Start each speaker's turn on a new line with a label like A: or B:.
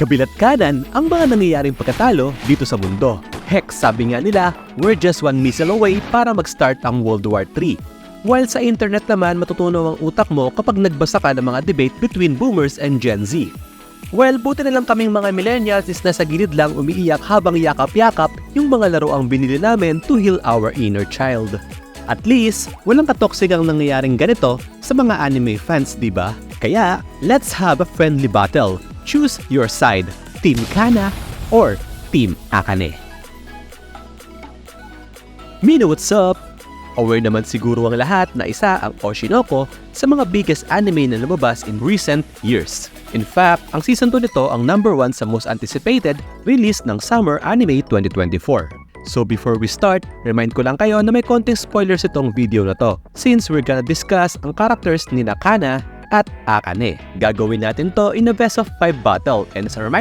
A: Kabilat kanan ang mga nangyayaring pagkatalo dito sa mundo. Heck, sabi nga nila, we're just one missile away para mag-start ang World War III. While sa internet naman matutunaw ang utak mo kapag nagbasa ka ng mga debate between boomers and Gen Z. Well, buti na lang kaming mga millennials is nasa gilid lang umiiyak habang yakap-yakap yung mga laro ang binili namin to heal our inner child. At least, walang katoksik ang nangyayaring ganito sa mga anime fans, diba? Kaya, let's have a friendly battle. Choose your side, Team Kana or Team Akane. Mina, what's up? Aware naman siguro ang lahat na isa ang Oshinoko sa mga biggest anime na lumabas in recent years. In fact, ang season 2 nito ang number 1 sa most anticipated release ng Summer Anime 2024. So before we start, remind ko lang kayo na may konting spoilers itong video na to since we're gonna discuss ang characters ni Kana at Akane. Gagawin natin to in a best of 5 battle and as a reminder,